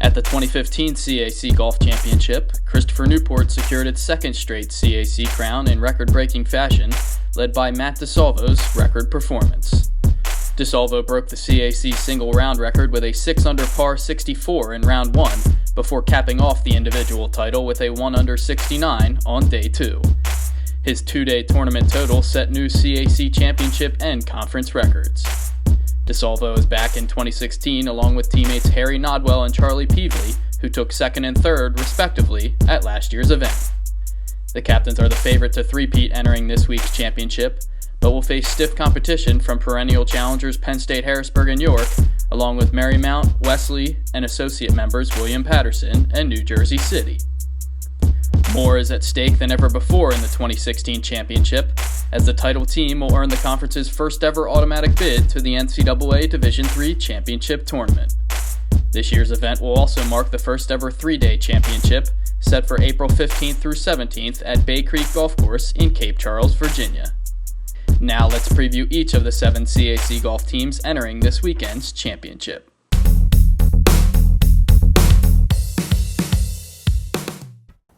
At the 2015 CAC Golf Championship, Christopher Newport secured its second straight CAC crown in record-breaking fashion, led by Matt DeSalvo's record performance. DeSalvo broke the CAC single round record with a 6-under par 64 in round 1, before capping off the individual title with a 1-under 69 on day 2. His 2-day tournament total set new CAC championship and conference records. DeSalvo is back in 2016 along with teammates Harry Nodwell and Charlie Peevely, who took 2nd and 3rd, respectively, at last year's event. The captains are the favorite to three-peat entering this week's championship, but will face stiff competition from perennial challengers Penn State, Harrisburg, and York, along with Marymount, Wesley, and associate members William Patterson and New Jersey City. More is at stake than ever before in the 2016 championship, as the title team will earn the conference's first ever automatic bid to the NCAA Division III Championship Tournament. This year's event will also mark the first ever 3-day championship, set for April 15th through 17th at Bay Creek Golf Course in Cape Charles, Virginia. Now let's preview each of the 7 CAC golf teams entering this weekend's championship.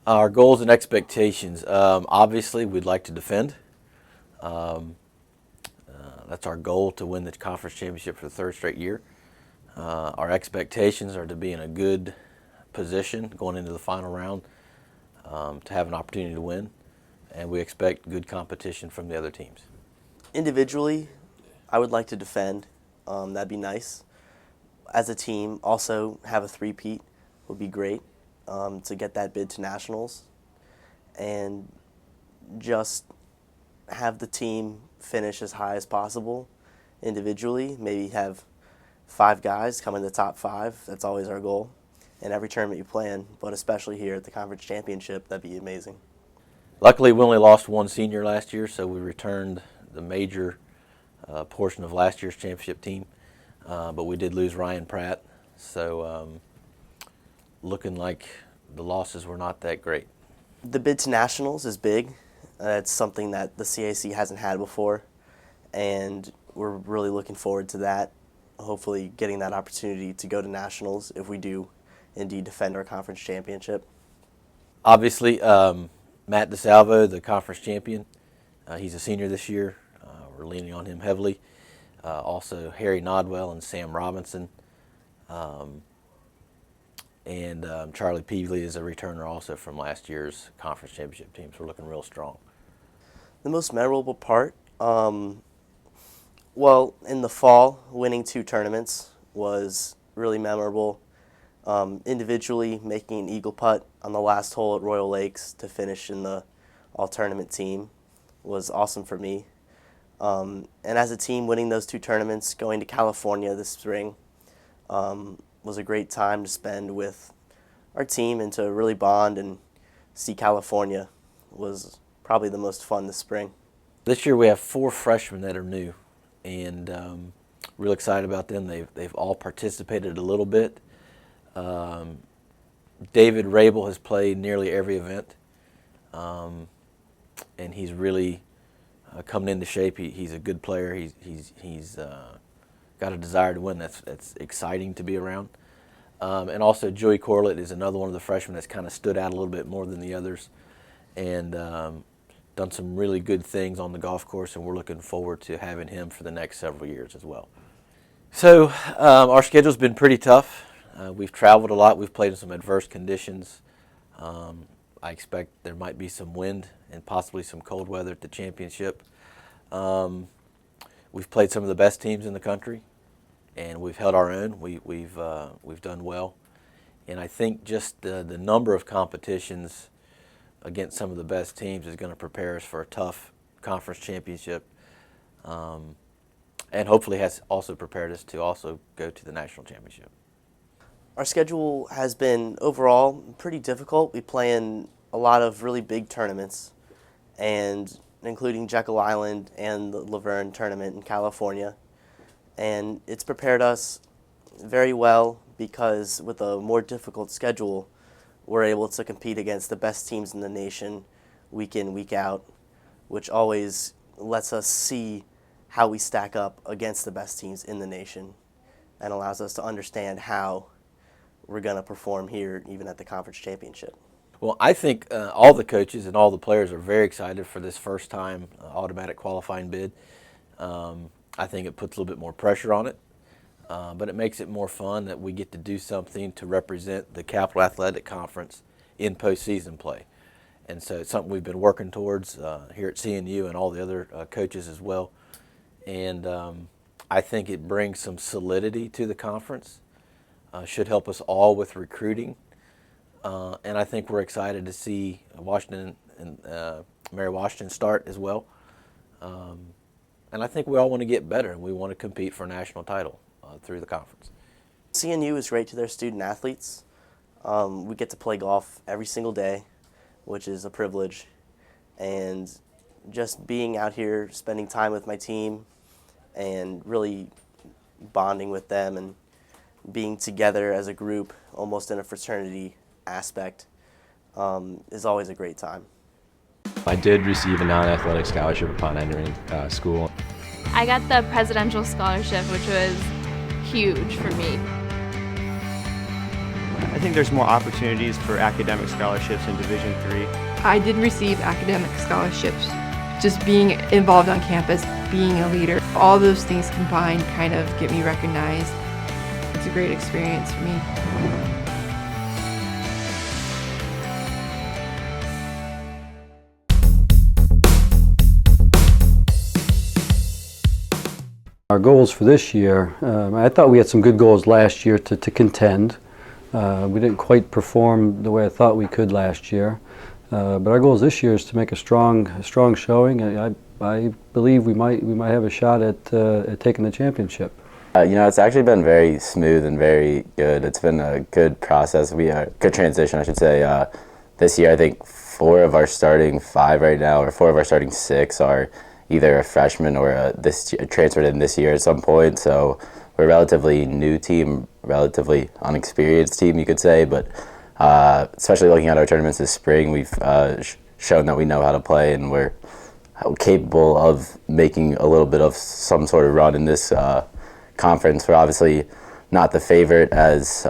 Our goals and expectations. Obviously, we'd like to defend. That's our goal, to win the conference championship for the 3rd straight year. Our expectations are to be in a good position going into the final round, to have an opportunity to win, and we expect good competition from the other teams. Individually, I would like to defend. That'd be nice. As a team, also have a three-peat would be great, to get that bid to nationals, and just have the team finish as high as possible individually. Maybe have 5 guys come in the top 5. That's always our goal in every tournament you plan, but especially here at the conference championship, that'd be amazing. Luckily, we only lost 1 senior last year, so we returned the major portion of last year's championship team, but we did lose Ryan Pratt, so looking like the losses were not that great. The bid to nationals is big. It's something that the CAC hasn't had before, and we're really looking forward to that, hopefully getting that opportunity to go to nationals if we do indeed defend our conference championship. Obviously, Matt DeSalvo, the conference champion, he's a senior this year. We're leaning on him heavily. Also, Harry Nodwell and Sam Robinson. And Charlie Peevely is a returner also from last year's conference championship team, so we're looking real strong. The most memorable part, well, in the fall, winning 2 tournaments was really memorable. Individually, making an eagle putt on the last hole at Royal Lakes to finish in the all-tournament team was awesome for me. And as a team, winning those 2 tournaments, going to California this spring, was a great time to spend with our team and to really bond and see California. Was probably the most fun this spring. This year we have 4 freshmen that are new, and real excited about them. They've all participated a little bit. David Rabel has played nearly every event, and he's really coming into shape. He's a good player. He's got a desire to win. That's exciting to be around. And also Joey Corlett is another one of the freshmen that's kind of stood out a little bit more than the others, and done some really good things on the golf course, and we're looking forward to having him for the next several years as well. So our schedule's been pretty tough. We've traveled a lot. We've played in some adverse conditions. I expect there might be some wind and possibly some cold weather at the championship. We've played some of the best teams in the country, and we've held our own. We've done well, and I think just the number of competitions against some of the best teams is going to prepare us for a tough conference championship, and hopefully has also prepared us to also go to the national championship. Our schedule has been overall pretty difficult. We play in a lot of really big tournaments, and including Jekyll Island and the Laverne tournament in California. And it's prepared us very well because with a more difficult schedule, we're able to compete against the best teams in the nation week in, week out, which always lets us see how we stack up against the best teams in the nation and allows us to understand how we're going to perform here even at the conference championship. Well, I think all the coaches and all the players are very excited for this first time automatic qualifying bid. I think it puts a little bit more pressure on it, but it makes it more fun that we get to do something to represent the Capital Athletic Conference in postseason play. And so it's something we've been working towards here at CNU and all the other coaches as well. And I think it brings some solidity to the conference, should help us all with recruiting. And I think we're excited to see Washington and Mary Washington start as well. And I think we all want to get better, and we want to compete for a national title through the conference. CNU is great to their student athletes. We get to play golf every single day, which is a privilege. And just being out here, spending time with my team, and really bonding with them and being together as a group, almost in a fraternity aspect, is always a great time. I did receive a non-athletic scholarship upon entering school. I got the presidential scholarship, which was huge for me. I think there's more opportunities for academic scholarships in Division III. I did receive academic scholarships. Just being involved on campus, being a leader, all those things combined kind of get me recognized. It's a great experience for me. Our goals for this year, I thought we had some good goals last year to contend. We didn't quite perform the way I thought we could last year. But our goals this year is to make a strong showing. I believe we might have a shot at taking the championship. It's actually been very smooth and very good. It's been a good process. Good transition, I should say. This year, I think 4 of our starting 5 right now, or 4 of our starting 6 are either a freshman or transferred in this year at some point. So we're a relatively new team, relatively unexperienced team, you could say. But especially looking at our tournaments this spring, we've shown that we know how to play, and we're capable of making a little bit of some sort of run in this conference. We're obviously not the favorite, as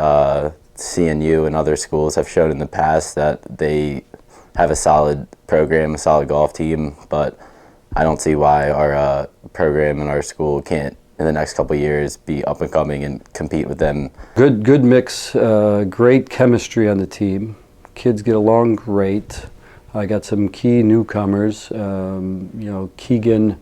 CNU and other schools have shown in the past that they have a solid program, a solid golf team, but I don't see why our program and our school can't, in the next couple of years, be up and coming and compete with them. Good mix, great chemistry on the team. Kids get along great. I got some key newcomers. Keegan,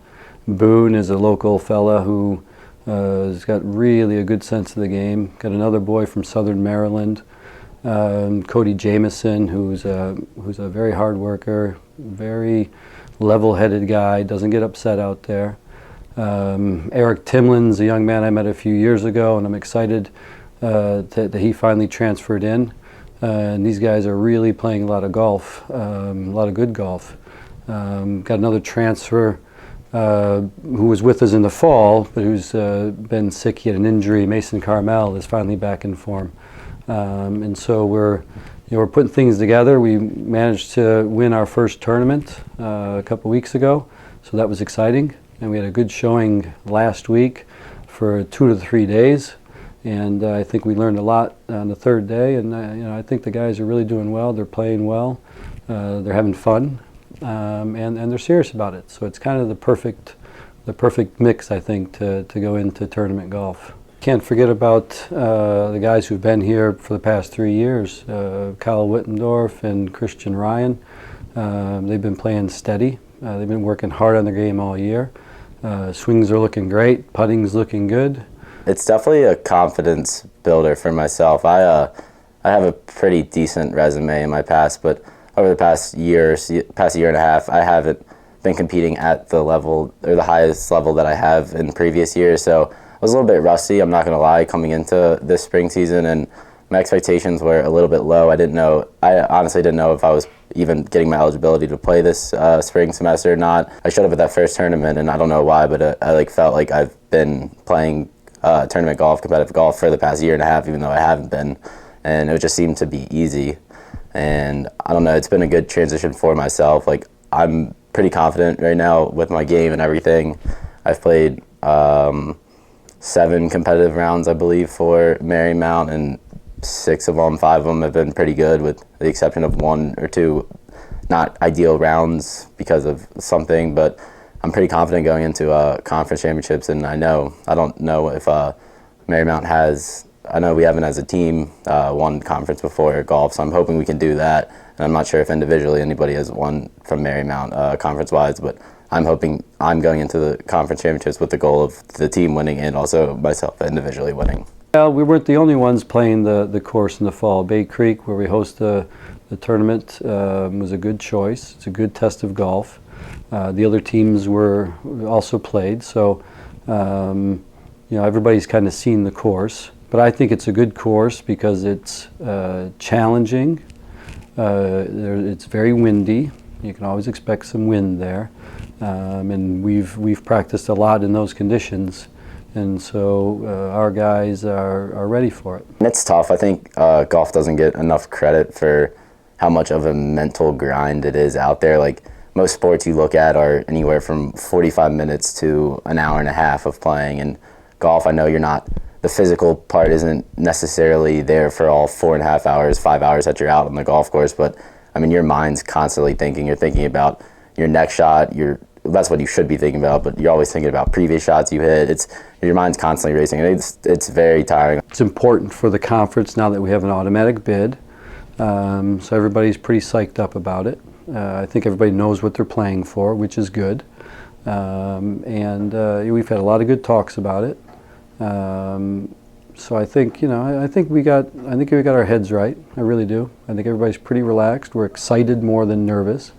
Boone is a local fella who has got really a good sense of the game. Got another boy from Southern Maryland, Cody Jameson, who's a very hard worker, very level-headed guy, doesn't get upset out there. Eric Timlin's a young man I met a few years ago, and I'm excited that he finally transferred in. And these guys are really playing a lot of golf, a lot of good golf. Got another transfer who was with us in the fall, but who's been sick. He had an injury. Mason Carmel is finally back in form. And so we're putting things together. We managed to win our first tournament a couple weeks ago, so that was exciting. And we had a good showing last week for 2 to 3 days. And I think we learned a lot on the 3rd day. And I think the guys are really doing well. They're playing well. They're having fun, and they're serious about it. So it's kind of the perfect mix, I think, to go into tournament golf. Can't forget about the guys who've been here for the past 3 years, Kyle Wittendorf and Christian Ryan. They've been playing steady. They've been working hard on their game all year. Swings are looking great. Putting's looking good. It's definitely a confidence builder for myself. I have a pretty decent resume in my past, but over the past year and a half, I haven't been competing at the level or the highest level that I have in previous years. So I was a little bit rusty, I'm not going to lie, coming into this spring season, and my expectations were a little bit low. I honestly didn't know if I was even getting my eligibility to play this spring semester or not. I showed up at that first tournament, and I don't know why, but I felt like I've been playing tournament golf, competitive golf for the past year and a half, even though I haven't been, and it just seemed to be easy. And I don't know, it's been a good transition for myself. Like, I'm pretty confident right now with my game and everything. I've played 7 competitive rounds, I believe, for Marymount, and 6 of them, 5 of them have been pretty good, with the exception of 1 or 2 not ideal rounds because of something. But I'm pretty confident going into conference championships, and I don't know if Marymount has. I know we haven't as a team won conference before golf, so I'm hoping we can do that. And I'm not sure if individually anybody has won from Marymount conference-wise, but I'm hoping I'm going into the conference championships with the goal of the team winning and also myself individually winning. Well, we weren't the only ones playing the course in the fall. Bay Creek, where we host the tournament, was a good choice. It's a good test of golf. The other teams were also played, so everybody's kind of seen the course. But I think it's a good course because it's challenging. It's very windy. You can always expect some wind there, and we've practiced a lot in those conditions, and so our guys are ready for it. It's tough. I think golf doesn't get enough credit for how much of a mental grind it is out there. Like most sports you look at are anywhere from 45 minutes to an hour and a half of playing, and golf, I know the physical part isn't necessarily there for all 4.5 hours, 5 hours that you're out on the golf course, but I mean, your mind's constantly thinking. You're thinking about your next shot. That's what you should be thinking about, but you're always thinking about previous shots you hit. Your mind's constantly racing, and it's very tiring. It's important for the conference now that we have an automatic bid, so everybody's pretty psyched up about it. I think everybody knows what they're playing for, which is good, and we've had a lot of good talks about it. So I think we got our heads right. I really do. I think everybody's pretty relaxed. We're excited more than nervous,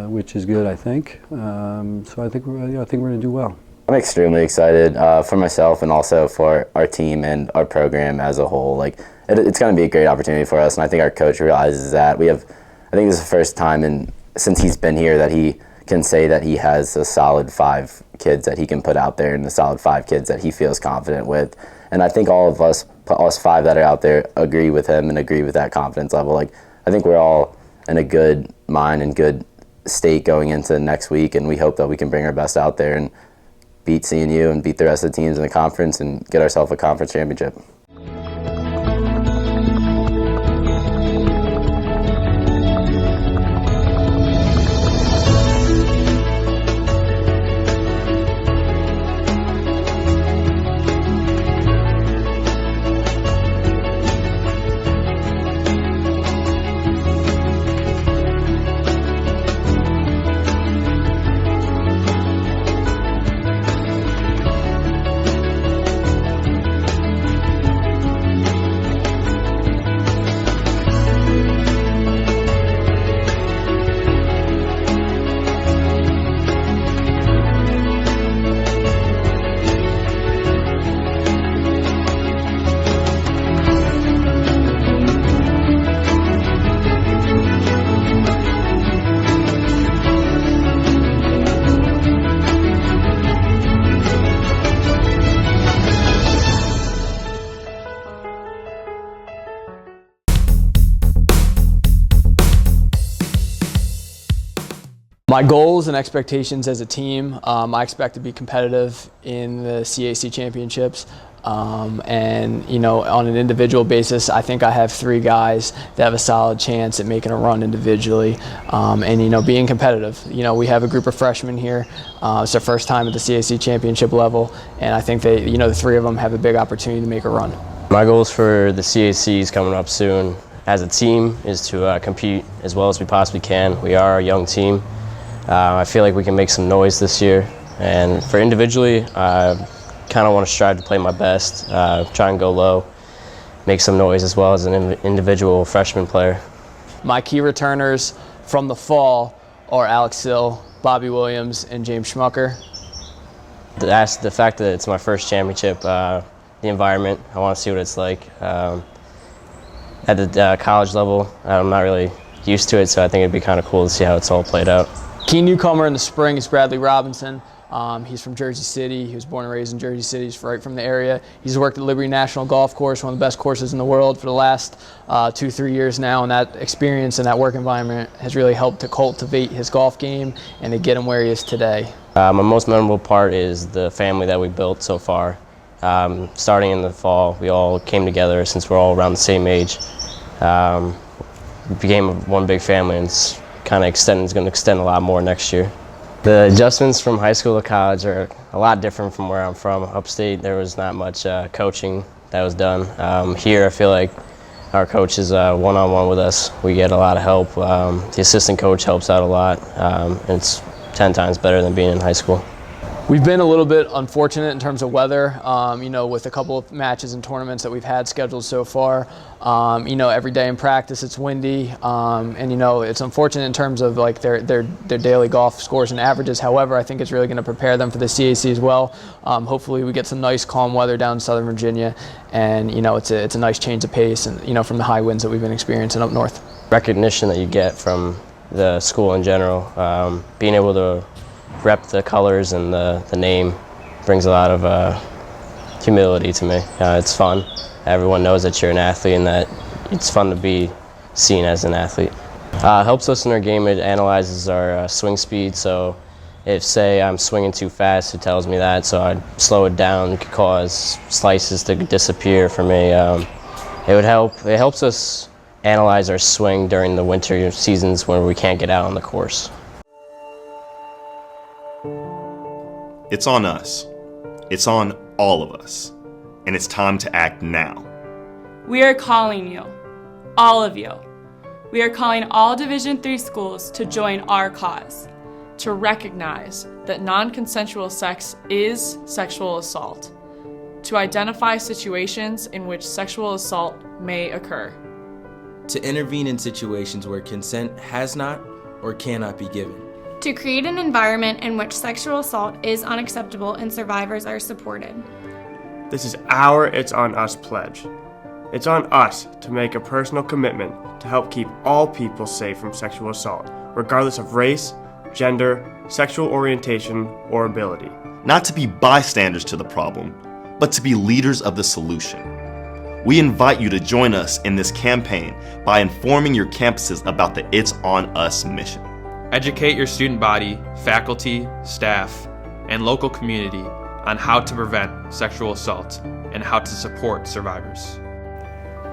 which is good, I think. So I think we're going to do well. I'm extremely excited for myself and also for our team and our program as a whole. Like it's going to be a great opportunity for us, and I think our coach realizes that. I think this is the first time since he's been here that he can say that he has a solid 5 kids that he can put out there and a solid 5 kids that he feels confident with. And I think all of us 5 that are out there agree with him and agree with that confidence level. Like I think we're all in a good mind and good state going into next week, and we hope that we can bring our best out there and beat CNU and beat the rest of the teams in the conference and get ourselves a conference championship. My goals and expectations as a team, I expect to be competitive in the CAC championships. And on an individual basis, I think I have 3 guys that have a solid chance at making a run individually, and being competitive. We have a group of freshmen here. It's their first time at the CAC championship level, and I think the 3 of them have a big opportunity to make a run. My goals for the CACs coming up soon as a team is to compete as well as we possibly can. We are a young team. I feel like we can make some noise this year, and for individually, I kind of want to strive to play my best, try and go low, make some noise as well as an individual freshman player. My key returners from the fall are Alex Sill, Bobby Williams, and James Schmucker. The fact that it's my first championship, the environment, I want to see what it's like. At the college level, I'm not really used to it, so I think it'd be kind of cool to see how it's all played out. Key newcomer in the spring is Bradley Robinson. He's from Jersey City. He was born and raised in Jersey City. He's right from the area. He's worked at Liberty National Golf Course, one of the best courses in the world for the last 2-3 years now, and that experience and that work environment has really helped to cultivate his golf game and to get him where he is today. My most memorable part is the family that we built so far. Starting in the fall, we all came together since we're all around the same age. We became one big family, and it's kind of going to extend a lot more next year. The adjustments from high school to college are a lot different from where I'm from. Upstate, there was not much coaching that was done. Here, I feel like our coach is one-on-one with us. We get a lot of help. The assistant coach helps out a lot. It's 10 times better than being in high school. We've been a little bit unfortunate in terms of weather, with a couple of matches and tournaments that we've had scheduled so far. Every day in practice it's windy, and it's unfortunate in terms of like their daily golf scores and averages. However, I think it's really going to prepare them for the CAC as well. Hopefully we get some nice calm weather down in Southern Virginia, and it's a nice change of pace, and from the high winds that we've been experiencing up north. Recognition that you get from the school in general, being able to rep the colors and the name brings a lot of humility to me. It's fun. Everyone knows that you're an athlete and that it's fun to be seen as an athlete. Helps us in our game. It analyzes our swing speed, so if, say, I'm swinging too fast, it tells me that, so I'd slow it down. It could cause slices to disappear for me. It helps us analyze our swing during the winter seasons when we can't get out on the course. It's on us. It's on all of us. And it's time to act now. We are calling you, all of you. We are calling all Division III schools to join our cause. To recognize that non-consensual sex is sexual assault. To identify situations in which sexual assault may occur. To intervene in situations where consent has not or cannot be given. To create an environment in which sexual assault is unacceptable and survivors are supported. This is our It's On Us pledge. It's on us to make a personal commitment to help keep all people safe from sexual assault, regardless of race, gender, sexual orientation, or ability. Not to be bystanders to the problem, but to be leaders of the solution. We invite you to join us in this campaign by informing your campuses about the It's On Us mission. Educate your student body, faculty, staff, and local community on how to prevent sexual assault and how to support survivors.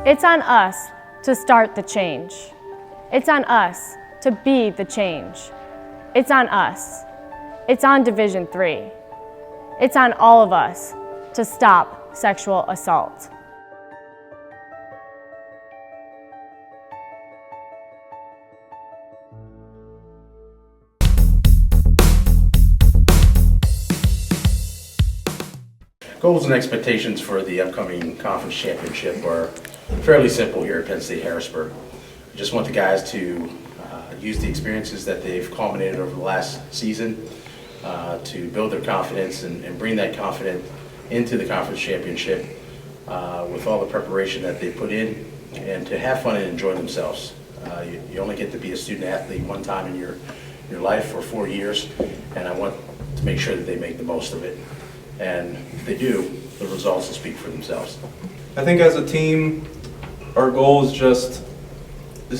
It's on us to start the change. It's on us to be the change. It's on us. It's on Division III. It's on all of us to stop sexual assault. Goals and expectations for the upcoming conference championship are fairly simple here at Penn State Harrisburg. I just want the guys to use the experiences that they've culminated over the last season to build their confidence and bring that confidence into the conference championship with all the preparation that they put in, and to have fun and enjoy themselves. You only get to be a student athlete one time in your life for 4 years, and I want to make sure that they make the most of it. And if they do, the results will speak for themselves. I think as a team, our goal is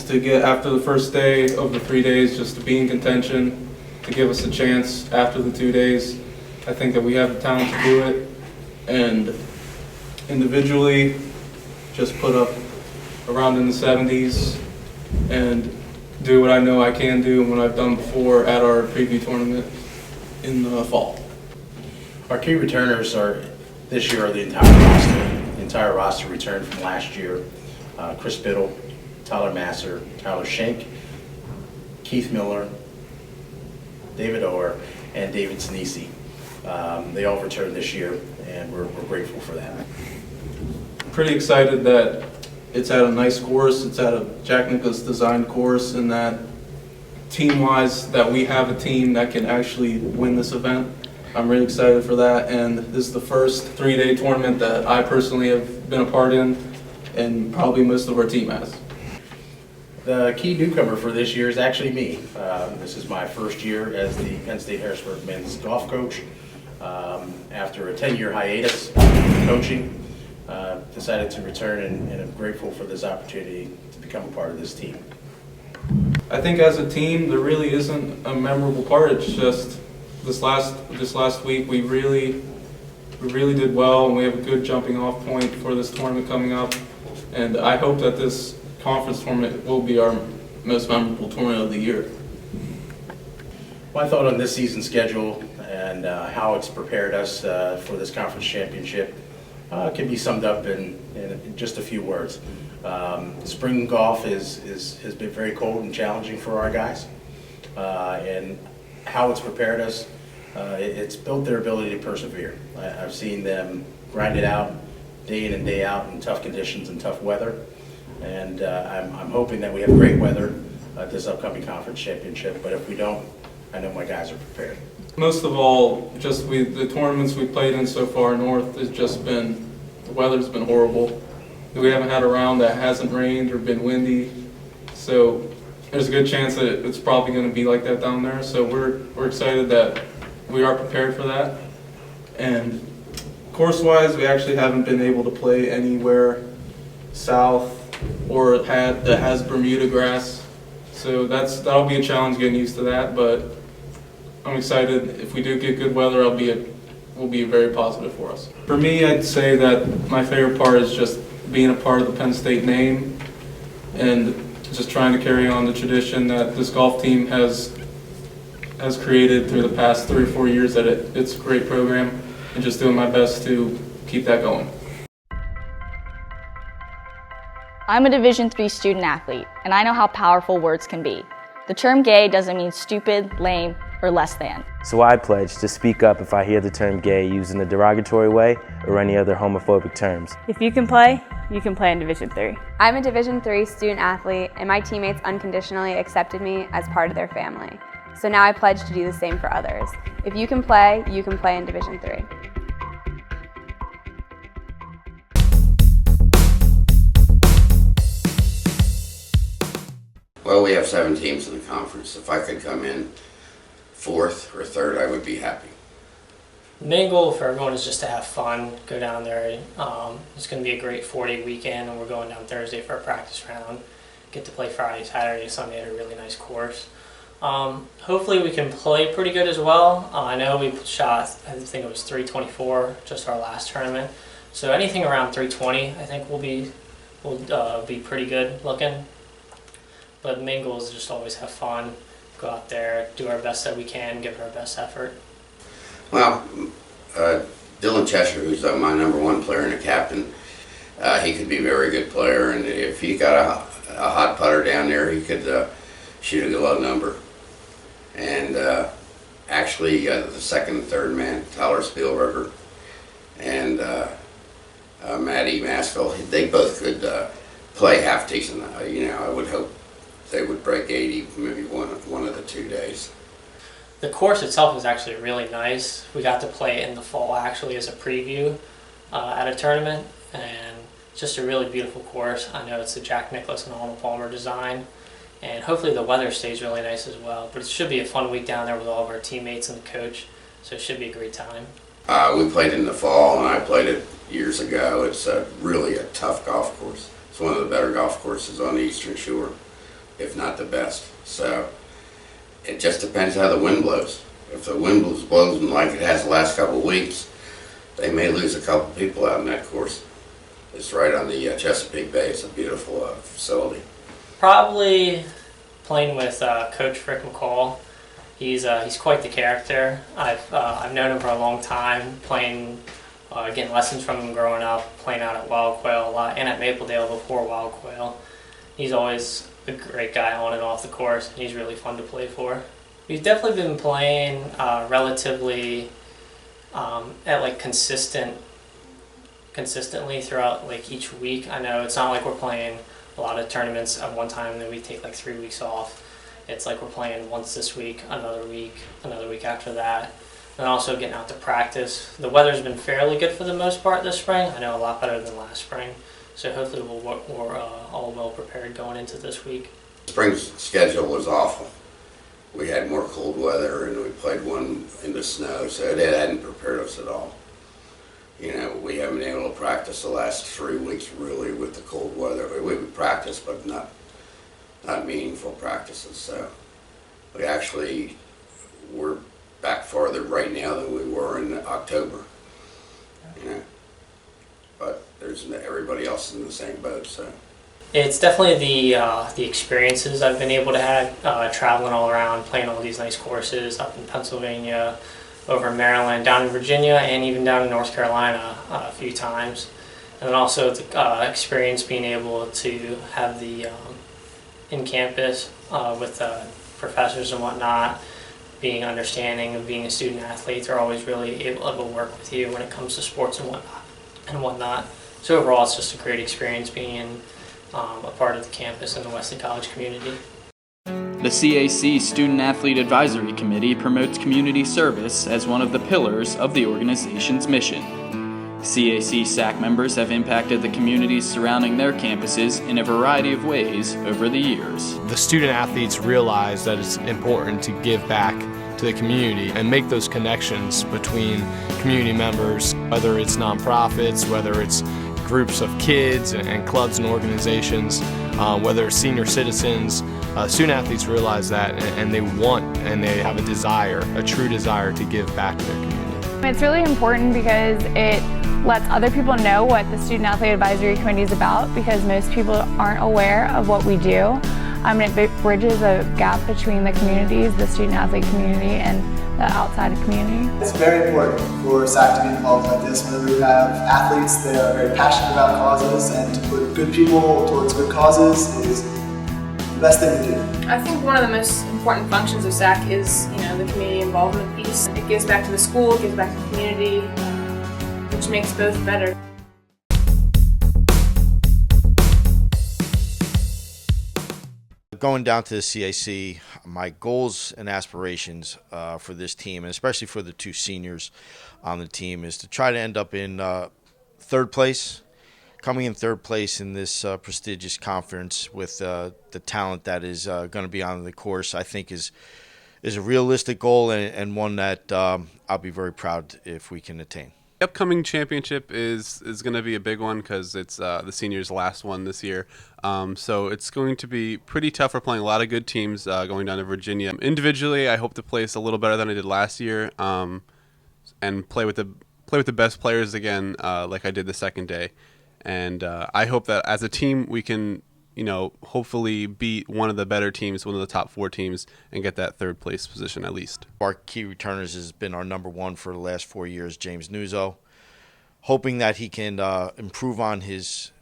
to get, after the first day of the 3 days, just to be in contention, to give us a chance after the 2 days. I think that we have the talent to do it, and individually, just put up around in the 70s and do what I know I can do and what I've done before at our preview tournament in the fall. Our key returners this year are the entire roster. The entire roster returned from last year. Chris Biddle, Tyler Masser, Tyler Schenk, Keith Miller, David Orr, and David Sinisi. They all returned this year, and we're grateful for that. Pretty excited that it's at a nice course. It's at a Jack Nicklaus designed course, and that team-wise, that we have a team that can actually win this event. I'm really excited for that, and this is the first 3-day tournament that I personally have been a part in, and probably most of our team has. The key newcomer for this year is actually me. This is my first year as the Penn State Harrisburg men's golf coach. After a 10-year hiatus in coaching, decided to return, and I'm grateful for this opportunity to become a part of this team. I think as a team, there really isn't a memorable part. It's just this last week we really we really did well, and we have a good jumping off point for this tournament coming up. And I hope that this conference tournament will be our most memorable tournament of the year. My thought on this season's schedule and how it's prepared us for this conference championship can be summed up in just a few words. Spring golf has been very cold and challenging for our guys, and how it's prepared us, it's built their ability to persevere. I've seen them grind it out day in and day out in tough conditions and tough weather, and I'm hoping that we have great weather at this upcoming conference championship, but if we don't, I know my guys are prepared. Most of all, just the tournaments we played in so far north has just been, the weather's been horrible. We haven't had a round that hasn't rained or been windy, so there's a good chance that it's probably going to be like that down there. So we're excited that we are prepared for that. And course-wise, we actually haven't been able to play anywhere south or that has Bermuda grass. So that'll be a challenge getting used to that, but I'm excited. If we do get good weather, will be very positive for us. For me, I'd say that my favorite part is just being a part of the Penn State name and just trying to carry on the tradition that this golf team has created through the past 3 or 4 years. That it's a great program, and just doing my best to keep that going. I'm a Division III student athlete, and I know how powerful words can be. The term gay doesn't mean stupid, lame, or less than. So I pledge to speak up if I hear the term gay used in a derogatory way or any other homophobic terms. If you can play in Division III. I'm a Division III student athlete, and my teammates unconditionally accepted me as part of their family. So now I pledge to do the same for others. If you can play in Division III. Well, we have 7 teams in the conference. If I could come in 4th or 3rd, I would be happy. The main goal for everyone is just to have fun, go down there. It's going to be a great 4-day weekend, and we're going down Thursday for a practice round. Get to play Friday, Saturday, Sunday at a really nice course. Hopefully we can play pretty good as well. I know we shot, I think it was 324, just our last tournament. So anything around 320, I think will be pretty good looking. But the main goal is just always have fun, go out there, do our best that we can, give it our best effort. Well, Dylan Cheshire, who's my #1 player and a captain, he could be a very good player, and if he got a hot putter down there, he could shoot a good low number. And actually, the 2nd and 3rd man, Tyler Spielberger and Matty Maskell, they both could play half decent. I would hope they would break 80 maybe one of the 2 days. The course itself is actually really nice. We got to play it in the fall actually as a preview at a tournament, and it's just a really beautiful course. I know it's the Jack Nicklaus and Arnold Palmer design, and hopefully the weather stays really nice as well. But it should be a fun week down there with all of our teammates and the coach, so it should be a great time. We played in the fall, and I played it years ago. It's really a tough golf course. It's one of the better golf courses on the Eastern Shore, if not the best. So it just depends how the wind blows. If the wind blows like it has the last couple of weeks, they may lose a couple people out in that course. It's right on the Chesapeake Bay. It's a beautiful facility. Probably playing with Coach Frick McCall. He's quite the character. I've known him for a long time, getting lessons from him growing up, playing out at Wild Quail a lot, and at Mapledale before Wild Quail. He's always a great guy on and off the course, and he's really fun to play for. We've definitely been playing relatively at consistently throughout each week. I know it's not like we're playing a lot of tournaments at one time and then we take 3 weeks off. It's like we're playing once this week, another week after that, and also getting out to practice. The weather's been fairly good for the most part this spring. I know a lot better than last spring. So hopefully we're all well prepared going into this week. Spring's schedule was awful. We had more cold weather and we played one in the snow, so it hadn't prepared us at all. We haven't been able to practice the last 3 weeks really with the cold weather. We would practice, but not meaningful practices. So we're back farther right now than we were in October. because everybody else is in the same boat. So it's definitely the experiences I've been able to have traveling all around, playing all these nice courses up in Pennsylvania, over in Maryland, down in Virginia, and even down in North Carolina a few times. And then also the experience being able to have the in-campus with professors and whatnot, being understanding of being a student athlete. They're always really able to work with you when it comes to sports and whatnot. So overall, it's just a great experience being a part of the campus and the Wesley College community. The CAC Student Athlete Advisory Committee promotes community service as one of the pillars of the organization's mission. CAC SAC members have impacted the communities surrounding their campuses in a variety of ways over the years. The student athletes realize that it's important to give back to the community and make those connections between community members, whether it's nonprofits, whether it's groups of kids and clubs and organizations, whether it's senior citizens. Student athletes realize that, and they want and they have a desire, a true desire to give back to their community. It's really important because it lets other people know what the Student Athlete Advisory Committee is about, because most people aren't aware of what we do. It bridges a gap between the communities, the student athlete community and the outside community. It's very important for SAC to be involved like this. Whenever we have athletes that are very passionate about causes, and to put good people towards good causes is the best thing to do. I think one of the most important functions of SAC is, the community involvement piece. It gives back to the school, it gives back to the community, which makes both better. Going down to the CAC, my goals and aspirations for this team, and especially for the two seniors on the team, is to try to end up in third place. Coming in third place in this prestigious conference with the talent that is going to be on the course, I think is a realistic goal, and one that I'll be very proud if we can attain. The upcoming championship is going to be a big one because it's the seniors' last one this year. So it's going to be pretty tough. We're playing a lot of good teams going down to Virginia. Individually, I hope to place a little better than I did last year, and play with the best players again, like I did the second day. And I hope that as a team we can, hopefully beat one of the better teams, one of the top 4 teams, and get that third place position at least. Our key returners has been our number 1 for the last 4 years, James Nuzzo. Hoping that he can improve on his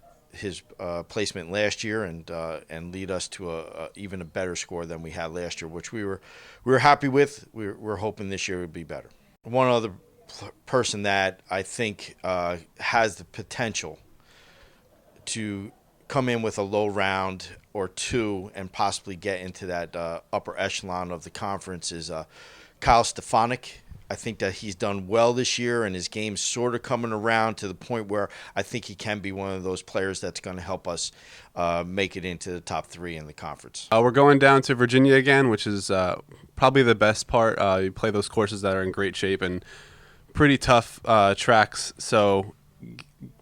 placement last year and lead us to a even a better score than we had last year, which we were happy with. We're hoping this year would be better. One other person that I think has the potential to come in with a low round or 2 and possibly get into that upper echelon of the conference is Kyle Stefanik. I think that he's done well this year, and his game's sort of coming around to the point where I think he can be one of those players that's going to help us make it into the top 3 in the conference. We're going down to Virginia again, which is probably the best part. You play those courses that are in great shape and pretty tough tracks, so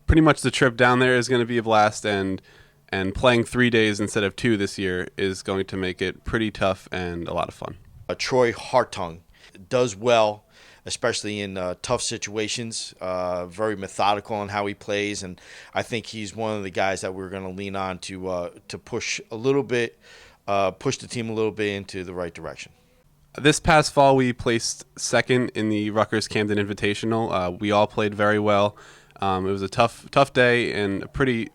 pretty much the trip down there is going to be a blast, and playing 3 days instead of 2 this year is going to make it pretty tough and a lot of fun. Troy Hartung does well, especially in tough situations, very methodical in how he plays, and I think he's one of the guys that we're going to lean on to push a little bit, push the team a little bit into the right direction. This past fall, we placed second in the Rutgers Camden Invitational. We all played very well. It was a tough day and a pretty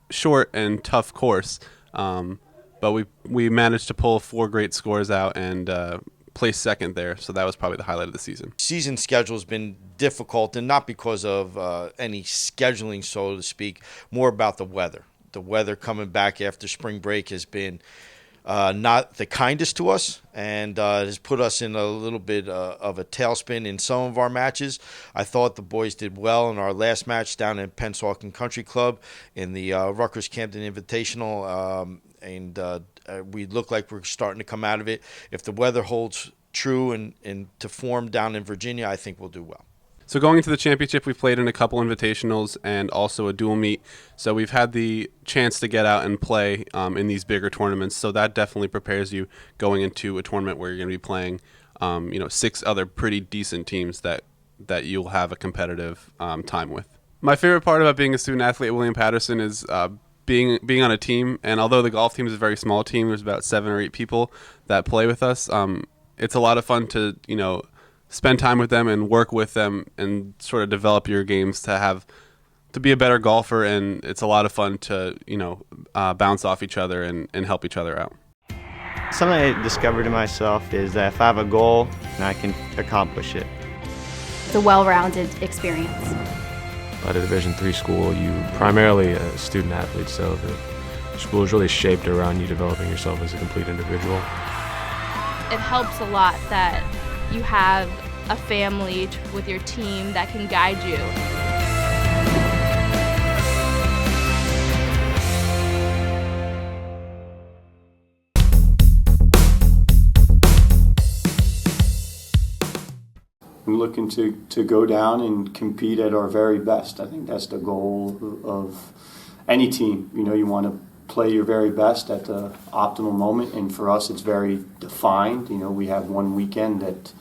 short and tough course, but we managed to pull 4 great scores out and place second there, so that was probably the highlight of the season. Season schedule has been difficult, and not because of any scheduling, so to speak, more about the weather. The weather coming back after spring break has been not the kindest to us, and has put us in a little bit of a tailspin in some of our matches. I thought the boys did well in our last match down in Pennsauken Country Club in the Rutgers Camden Invitational, and we look like we're starting to come out of it. If the weather holds true and to form down in Virginia, I think we'll do well. So going into the championship, we've played in a couple invitationals and also a dual meet. So we've had the chance to get out and play in these bigger tournaments. So that definitely prepares you going into a tournament where you're going to be playing, 6 other pretty decent teams that you'll have a competitive time with. My favorite part about being a student athlete at William Patterson is being on a team. And although the golf team is a very small team, there's about 7 or 8 people that play with us. It's a lot of fun to spend time with them and work with them and sort of develop your games to be a better golfer. And it's a lot of fun to bounce off each other and help each other out. Something I discovered in myself is that if I have a goal, and I can accomplish it. It's a well-rounded experience. At a Division III school, you primarily a student athlete, so the school is really shaped around you developing yourself as a complete individual. It helps a lot that you have a family with your team that can guide you. We're looking to go down and compete at our very best. I think that's the goal of any team. You want to play your very best at the optimal moment, and for us it's very defined. We have one weekend that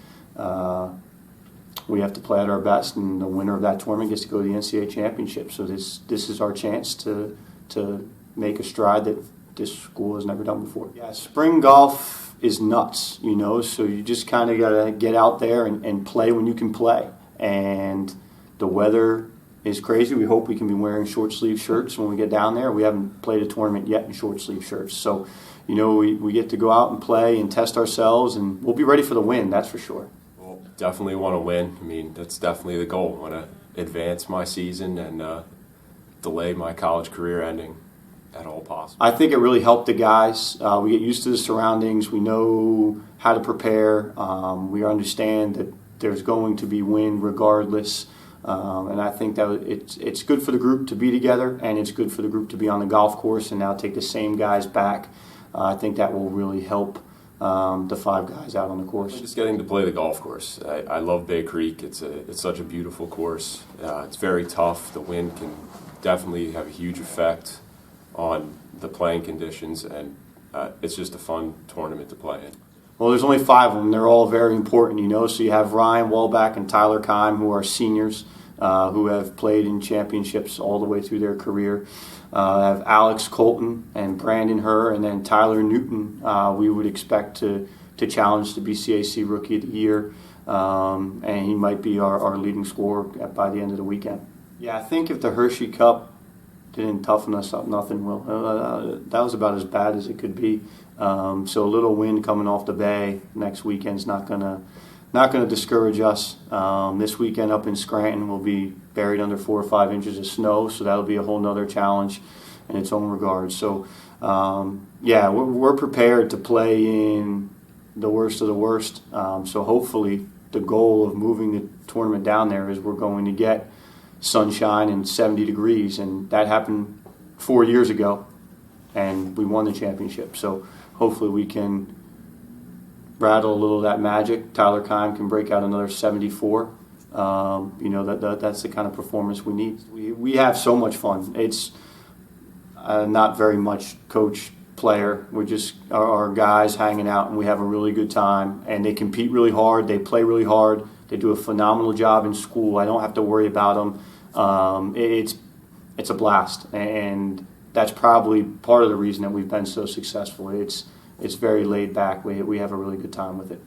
we have to play at our best, and the winner of that tournament gets to go to the NCAA Championship. So this is our chance to make a stride that this school has never done before. Yeah, spring golf is nuts, so you just kind of got to get out there and play when you can play. And the weather is crazy. We hope we can be wearing short sleeve shirts when we get down there. We haven't played a tournament yet in short sleeve shirts. So, we get to go out and play and test ourselves, and we'll be ready for the win, that's for sure. Well, definitely want to win. That's definitely the goal. I want to advance my season and delay my college career ending at all possible. I think it really helped the guys. We get used to the surroundings. We know how to prepare. We understand that there's going to be wind regardless. And I think that it's good for the group to be together, and it's good for the group to be on the golf course and now take the same guys back. I think that will really help the 5 guys out on the course. Just getting to play the golf course. I love Bay Creek. It's such a beautiful course. It's very tough. The wind can definitely have a huge effect on the playing conditions, and it's just a fun tournament to play in. Well, there's only 5 of them. They're all very important, So you have Ryan Walbach and Tyler Kime, who are seniors, who have played in championships all the way through their career. I have Alex Colton and Brandon Herr, and then Tyler Newton. We would expect to challenge to be CAC Rookie of the Year, and he might be our leading scorer by the end of the weekend. Yeah, I think if the Hershey Cup didn't toughen us up, nothing will. That was about as bad as it could be. So a little wind coming off the bay next weekend's not gonna discourage us. This weekend up in Scranton will be buried under 4 or 5 inches of snow, so that'll be a whole nother challenge in its own regard. So yeah, we're prepared to play in the worst of the worst. So hopefully the goal of moving the tournament down there is we're going to get sunshine and 70 degrees, and that happened 4 years ago, and we won the championship. So hopefully we can rattle a little of that magic. Tyler Kime can break out another 74. That's the kind of performance we need. We have so much fun. It's not very much coach player. We're just our guys hanging out, and we have a really good time, and they compete really hard. They play really hard. They do a phenomenal job in school. I don't have to worry about them. It's a blast, and that's probably part of the reason that we've been so successful. It's very laid back. We have a really good time with it.